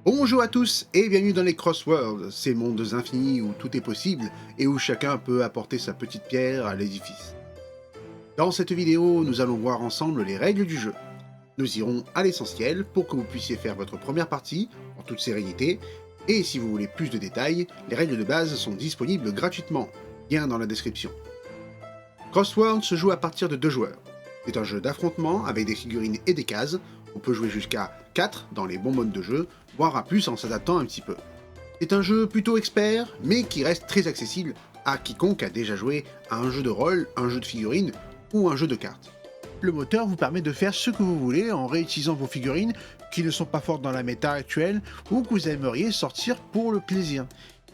Bonjour à tous et bienvenue dans les Crosswords, ces mondes infinis où tout est possible et où chacun peut apporter sa petite pierre à l'édifice. Dans cette vidéo, nous allons voir ensemble les règles du jeu. Nous irons à l'essentiel pour que vous puissiez faire votre première partie en toute sérénité, et si vous voulez plus de détails, les règles de base sont disponibles gratuitement, lien dans la description. Crosswords se joue à partir de 2 joueurs. C'est un jeu d'affrontement avec des figurines et des cases. On peut jouer jusqu'à 4 dans les bons modes de jeu, voire à plus en s'adaptant un petit peu. C'est un jeu plutôt expert, mais qui reste très accessible à quiconque a déjà joué à un jeu de rôle, un jeu de figurines ou un jeu de cartes. Le moteur vous permet de faire ce que vous voulez en réutilisant vos figurines qui ne sont pas fortes dans la méta actuelle ou que vous aimeriez sortir pour le plaisir.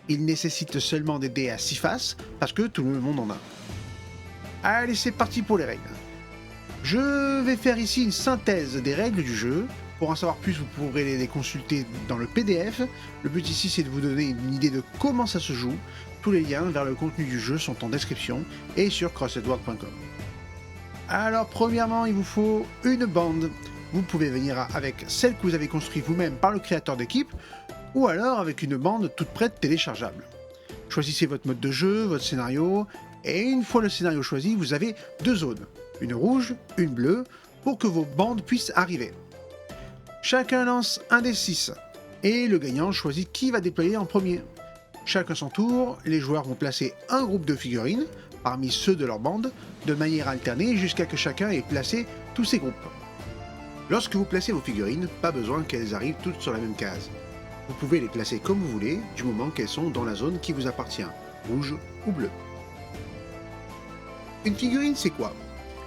Il nécessite seulement des dés à 6 faces parce que tout le monde en a. Allez, c'est parti pour les règles. Je vais faire ici une synthèse des règles du jeu. Pour en savoir plus, vous pourrez les consulter dans le PDF. Le but ici, c'est de vous donner une idée de comment ça se joue. Tous les liens vers le contenu du jeu sont en description et sur crossedword.com. Alors, premièrement, il vous faut une bande. Vous pouvez venir avec celle que vous avez construite vous-même par le créateur d'équipe, ou alors avec une bande toute prête téléchargeable. Choisissez votre mode de jeu, votre scénario, et une fois le scénario choisi, vous avez 2 zones, une rouge, une bleue, pour que vos bandes puissent arriver. Chacun lance un des 6, et le gagnant choisit qui va déployer en premier. Chacun son tour, les joueurs vont placer un groupe de figurines, parmi ceux de leur bande, de manière alternée jusqu'à que chacun ait placé tous ses groupes. Lorsque vous placez vos figurines, pas besoin qu'elles arrivent toutes sur la même case. Vous pouvez les placer comme vous voulez, du moment qu'elles sont dans la zone qui vous appartient, rouge ou bleu. Une figurine, c'est quoi?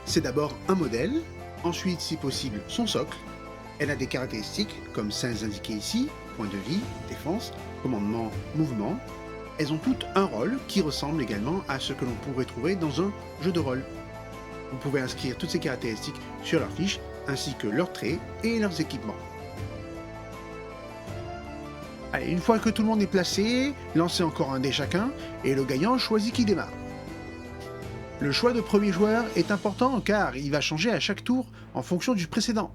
C'est d'abord un modèle, ensuite, si possible, son socle. Elle a des caractéristiques, comme celles indiquées ici, point de vie, défense, commandement, mouvement. Elles ont toutes un rôle qui ressemble également à ce que l'on pourrait trouver dans un jeu de rôle. Vous pouvez inscrire toutes ces caractéristiques sur leur fiche, ainsi que leurs traits et leurs équipements. Allez, une fois que tout le monde est placé, lancez encore un dé chacun, et le gagnant choisit qui démarre. Le choix de premier joueur est important car il va changer à chaque tour en fonction du précédent.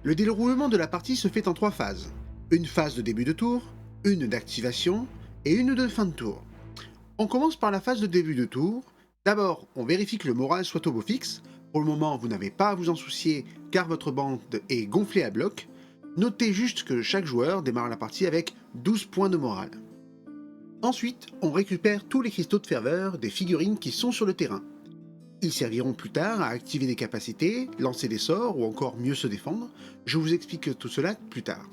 Le déroulement de la partie se fait en 3 phases. Une phase de début de tour, une d'activation et une de fin de tour. On commence par la phase de début de tour. D'abord, on vérifie que le moral soit au beau fixe. Pour le moment, vous n'avez pas à vous en soucier car votre bande est gonflée à bloc. Notez juste que chaque joueur démarre la partie avec 12 points de morale. Ensuite, on récupère tous les cristaux de ferveur des figurines qui sont sur le terrain. Ils serviront plus tard à activer des capacités, lancer des sorts ou encore mieux se défendre. Je vous explique tout cela plus tard.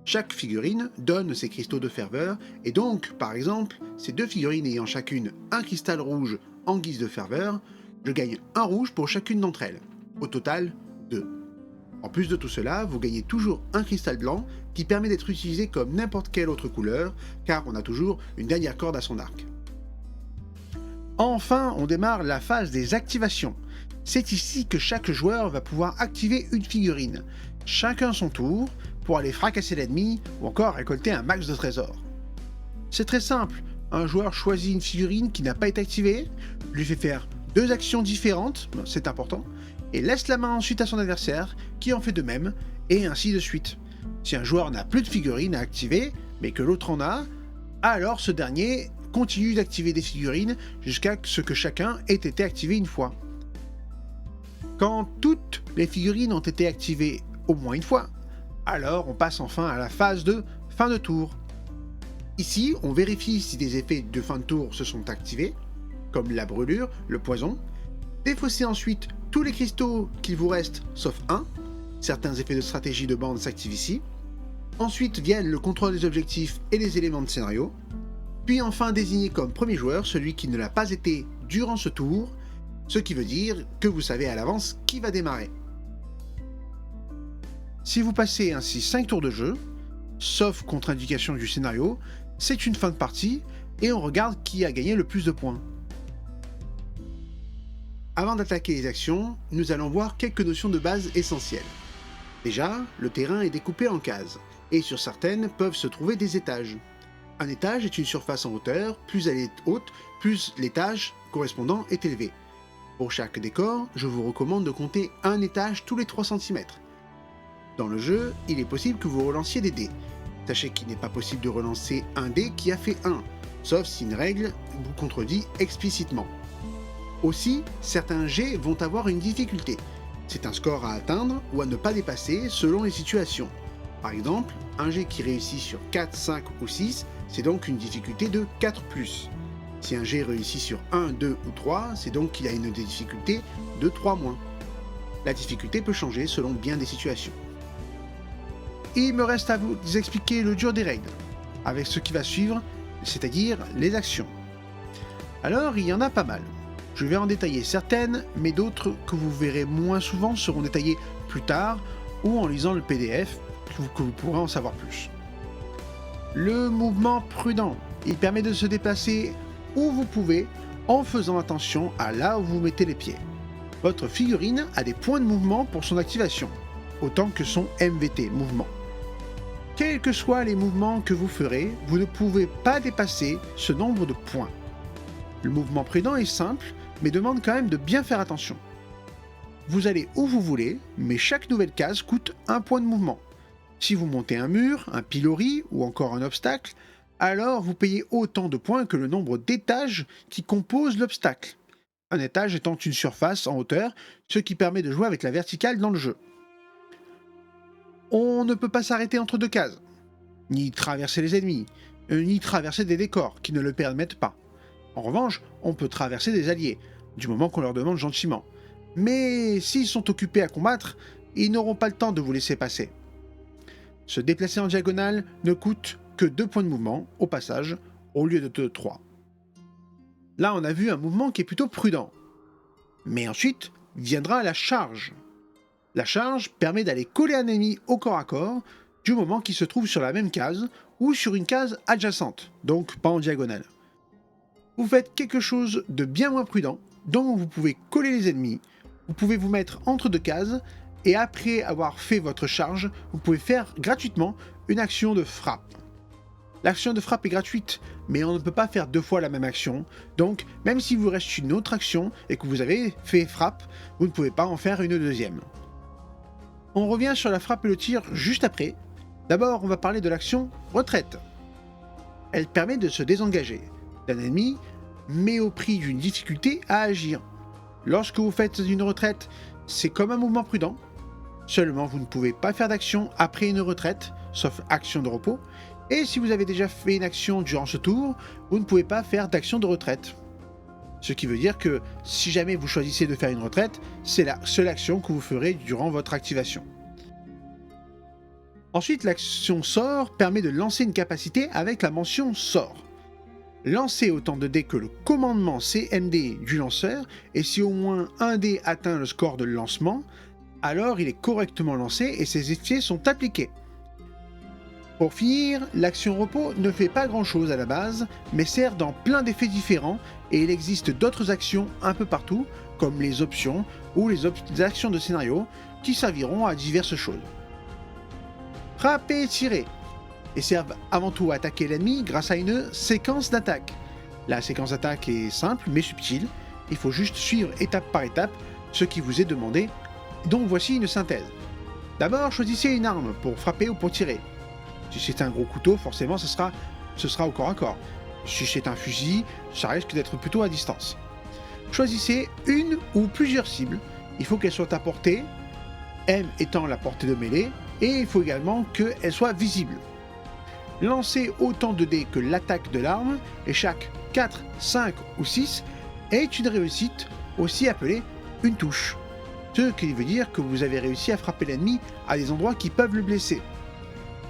Chaque figurine donne ses cristaux de ferveur et donc, par exemple, ces 2 figurines ayant chacune un cristal rouge en guise de ferveur, je gagne un rouge pour chacune d'entre elles. Au total, 2. En plus de tout cela, vous gagnez toujours un cristal blanc qui permet d'être utilisé comme n'importe quelle autre couleur, car on a toujours une dernière corde à son arc. Enfin, on démarre la phase des activations. C'est ici que chaque joueur va pouvoir activer une figurine, chacun son tour, pour aller fracasser l'ennemi ou encore récolter un max de trésors. C'est très simple, un joueur choisit une figurine qui n'a pas été activée, lui fait faire 2 actions différentes, c'est important, et laisse la main ensuite à son adversaire qui en fait de même, et ainsi de suite. Si un joueur n'a plus de figurines à activer, mais que l'autre en a, alors ce dernier continue d'activer des figurines jusqu'à ce que chacun ait été activé une fois. Quand toutes les figurines ont été activées au moins une fois, alors on passe enfin à la phase de fin de tour. Ici, on vérifie si des effets de fin de tour se sont activés, comme la brûlure, le poison. Défaussez ensuite tous les cristaux qu'il vous reste, sauf un. Certains effets de stratégie de bande s'activent ici. Ensuite viennent le contrôle des objectifs et les éléments de scénario. Puis enfin désigner comme premier joueur celui qui ne l'a pas été durant ce tour, ce qui veut dire que vous savez à l'avance qui va démarrer. Si vous passez ainsi 5 tours de jeu, sauf contre-indication du scénario, c'est une fin de partie et on regarde qui a gagné le plus de points. Avant d'attaquer les actions, nous allons voir quelques notions de base essentielles. Déjà, le terrain est découpé en cases, et sur certaines peuvent se trouver des étages. Un étage est une surface en hauteur, plus elle est haute, plus l'étage correspondant est élevé. Pour chaque décor, je vous recommande de compter un étage tous les 3 cm. Dans le jeu, il est possible que vous relanciez des dés. Sachez qu'il n'est pas possible de relancer un dé qui a fait 1, sauf si une règle vous contredit explicitement. Aussi, certains jets vont avoir une difficulté. C'est un score à atteindre ou à ne pas dépasser selon les situations. Par exemple, un jet qui réussit sur 4, 5 ou 6, c'est donc une difficulté de 4+. Si un jet réussit sur 1, 2 ou 3, c'est donc qu'il a une difficulté de 3-. La difficulté peut changer selon bien des situations. Il me reste à vous expliquer le dur des règles, avec ce qui va suivre, c'est-à-dire les actions. Alors, il y en a pas mal. Je vais en détailler certaines, mais d'autres que vous verrez moins souvent seront détaillées plus tard ou en lisant le PDF, que vous pourrez en savoir plus. Le mouvement prudent, il permet de se déplacer où vous pouvez en faisant attention à là où vous mettez les pieds. Votre figurine a des points de mouvement pour son activation, autant que son MVT, mouvement. Quels que soient les mouvements que vous ferez, vous ne pouvez pas dépasser ce nombre de points. Le mouvement prudent est simple, mais demande quand même de bien faire attention. Vous allez où vous voulez, mais chaque nouvelle case coûte un point de mouvement. Si vous montez un mur, un pilori ou encore un obstacle, alors vous payez autant de points que le nombre d'étages qui composent l'obstacle. Un étage étant une surface en hauteur, ce qui permet de jouer avec la verticale dans le jeu. On ne peut pas s'arrêter entre deux cases, ni traverser les ennemis, ni traverser des décors qui ne le permettent pas. En revanche, on peut traverser des alliés, du moment qu'on leur demande gentiment. Mais s'ils sont occupés à combattre, ils n'auront pas le temps de vous laisser passer. Se déplacer en diagonale ne coûte que 2 points de mouvement, au passage, au lieu de 3. Là, on a vu un mouvement qui est plutôt prudent. Mais ensuite, viendra la charge. La charge permet d'aller coller un ennemi au corps à corps, du moment qu'il se trouve sur la même case, ou sur une case adjacente, donc pas en diagonale. Vous faites quelque chose de bien moins prudent, donc vous pouvez coller les ennemis, vous pouvez vous mettre entre deux cases, et après avoir fait votre charge, vous pouvez faire gratuitement une action de frappe. L'action de frappe est gratuite, mais on ne peut pas faire 2 fois la même action, donc même si vous reste une autre action et que vous avez fait frappe, vous ne pouvez pas en faire une deuxième. On revient sur la frappe et le tir juste après. D'abord, on va parler de l'action retraite. Elle permet de se désengager d'un ennemi, mais au prix d'une difficulté à agir. Lorsque vous faites une retraite, c'est comme un mouvement prudent, seulement vous ne pouvez pas faire d'action après une retraite, sauf action de repos, et si vous avez déjà fait une action durant ce tour, vous ne pouvez pas faire d'action de retraite. Ce qui veut dire que si jamais vous choisissez de faire une retraite, c'est la seule action que vous ferez durant votre activation. Ensuite, l'action sort permet de lancer une capacité avec la mention sort. Lancez autant de dés que le commandement CMD du lanceur, et si au moins un dé atteint le score de lancement, alors il est correctement lancé et ses effets sont appliqués. Pour finir, l'action repos ne fait pas grand chose à la base, mais sert dans plein d'effets différents, et il existe d'autres actions un peu partout, comme les options ou les actions de scénario, qui serviront à diverses choses. Frapper et tirer, et servent avant tout à attaquer l'ennemi grâce à une séquence d'attaque. La séquence d'attaque est simple mais subtile, il faut juste suivre étape par étape ce qui vous est demandé, donc voici une synthèse. D'abord, choisissez une arme pour frapper ou pour tirer. Si c'est un gros couteau, forcément ce sera au corps à corps. Si c'est un fusil, ça risque d'être plutôt à distance. Choisissez une ou plusieurs cibles, il faut qu'elles soient à portée, M étant la portée de mêlée, et il faut également qu'elles soient visibles. Lancez autant de dés que l'attaque de l'arme, et chaque 4, 5 ou 6 est une réussite, aussi appelée une touche. Ce qui veut dire que vous avez réussi à frapper l'ennemi à des endroits qui peuvent le blesser.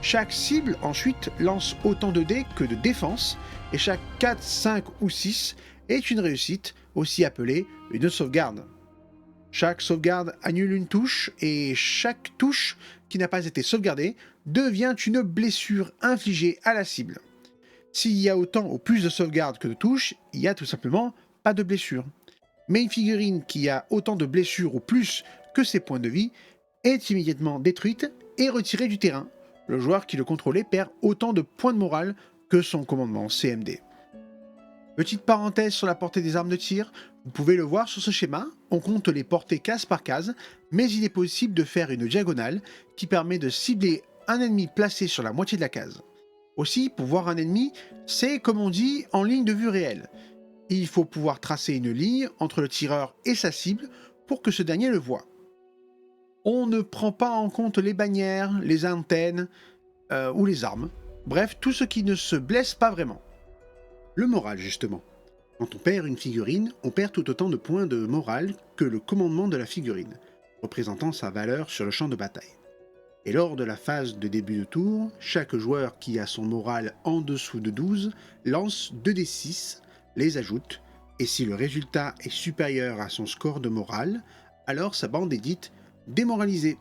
Chaque cible ensuite lance autant de dés que de défense, et chaque 4, 5 ou 6 est une réussite, aussi appelée une sauvegarde. Chaque sauvegarde annule une touche, et chaque touche qui n'a pas été sauvegardée devient une blessure infligée à la cible. S'il y a autant ou plus de sauvegardes que de touches, il n'y a tout simplement pas de blessure. Mais une figurine qui a autant de blessures ou plus que ses points de vie est immédiatement détruite et retirée du terrain. Le joueur qui le contrôlait perd autant de points de morale que son commandement CMD. Petite parenthèse sur la portée des armes de tir, vous pouvez le voir sur ce schéma, on compte les portées case par case, mais il est possible de faire une diagonale qui permet de cibler un ennemi placé sur la moitié de la case. Aussi, pour voir un ennemi, c'est comme on dit en ligne de vue réelle. Il faut pouvoir tracer une ligne entre le tireur et sa cible pour que ce dernier le voie. On ne prend pas en compte les bannières, les antennes ou les armes. Bref, tout ce qui ne se blesse pas vraiment. Le moral, justement. Quand on perd une figurine, on perd tout autant de points de morale que le commandement de la figurine, représentant sa valeur sur le champ de bataille. Et lors de la phase de début de tour, chaque joueur qui a son moral en dessous de 12 lance 2d6, les ajoute, et si le résultat est supérieur à son score de morale, alors sa bande est dite démoralisée.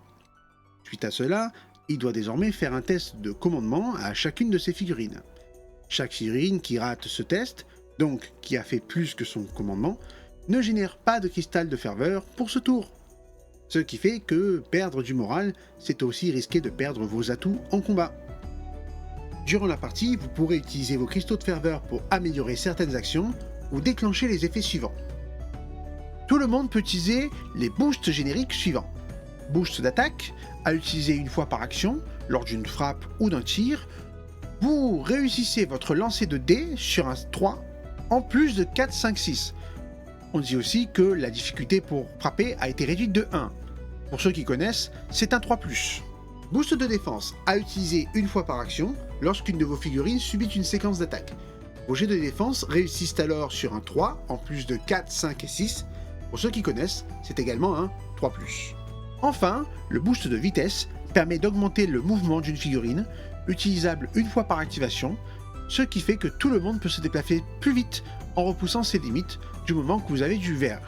Suite à cela, il doit désormais faire un test de commandement à chacune de ses figurines. Chaque figurine qui rate ce test, donc qui a fait plus que son commandement, ne génère pas de cristal de ferveur pour ce tour. Ce qui fait que perdre du moral, c'est aussi risquer de perdre vos atouts en combat. Durant la partie, vous pourrez utiliser vos cristaux de ferveur pour améliorer certaines actions ou déclencher les effets suivants. Tout le monde peut utiliser les boosts génériques suivants. Boost d'attaque, à utiliser une fois par action, lors d'une frappe ou d'un tir. Vous réussissez votre lancer de dés sur un 3, en plus de 4, 5, 6. On dit aussi que la difficulté pour frapper a été réduite de 1. Pour ceux qui connaissent, c'est un 3+. Boost de défense, à utiliser une fois par action, lorsqu'une de vos figurines subit une séquence d'attaque. Vos jets de défense réussissent alors sur un 3, en plus de 4, 5 et 6. Pour ceux qui connaissent, c'est également un 3+. Enfin, le boost de vitesse permet d'augmenter le mouvement d'une figurine, utilisable une fois par activation, ce qui fait que tout le monde peut se déplacer plus vite en repoussant ses limites du moment que vous avez du vert.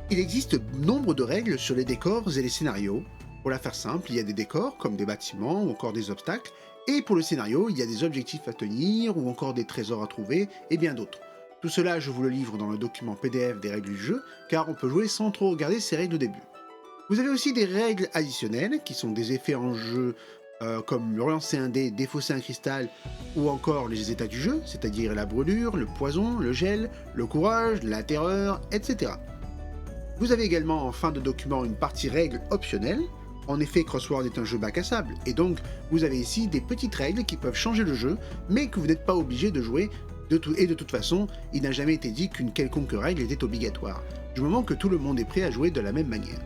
Il existe nombre de règles sur les décors et les scénarios. Pour la faire simple, il y a des décors comme des bâtiments ou encore des obstacles, et pour le scénario, il y a des objectifs à tenir ou encore des trésors à trouver et bien d'autres. Tout cela, je vous le livre dans le document PDF des règles du jeu, car on peut jouer sans trop regarder ces règles au début. Vous avez aussi des règles additionnelles, qui sont des effets en jeu comme relancer un dé, défausser un cristal, ou encore les états du jeu, c'est-à-dire la brûlure, le poison, le gel, le courage, la terreur, etc. Vous avez également en fin de document une partie règles optionnelle. En effet, Crossword est un jeu bac à sable, et donc vous avez ici des petites règles qui peuvent changer le jeu, mais que vous n'êtes pas obligé de jouer, et de toute façon, il n'a jamais été dit qu'une quelconque règle était obligatoire, du moment que tout le monde est prêt à jouer de la même manière.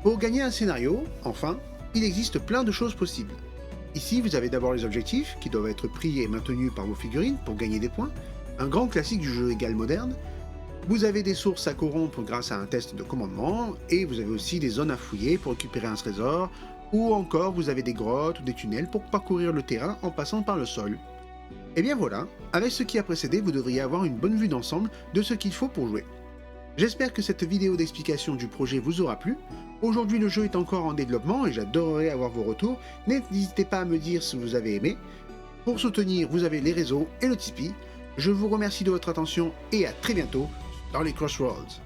Pour gagner un scénario, enfin, il existe plein de choses possibles. Ici, vous avez d'abord les objectifs, qui doivent être pris et maintenus par vos figurines pour gagner des points, un grand classique du jeu égal moderne. Vous avez des sources à corrompre grâce à un test de commandement, et vous avez aussi des zones à fouiller pour récupérer un trésor, ou encore vous avez des grottes ou des tunnels pour parcourir le terrain en passant par le sol. Et bien voilà, avec ce qui a précédé, vous devriez avoir une bonne vue d'ensemble de ce qu'il faut pour jouer. J'espère que cette vidéo d'explication du projet vous aura plu. Aujourd'hui le jeu est encore en développement et j'adorerais avoir vos retours. N'hésitez pas à me dire si vous avez aimé. Pour soutenir, vous avez les réseaux et le Tipeee. Je vous remercie de votre attention et à très bientôt dans les Crossworlds.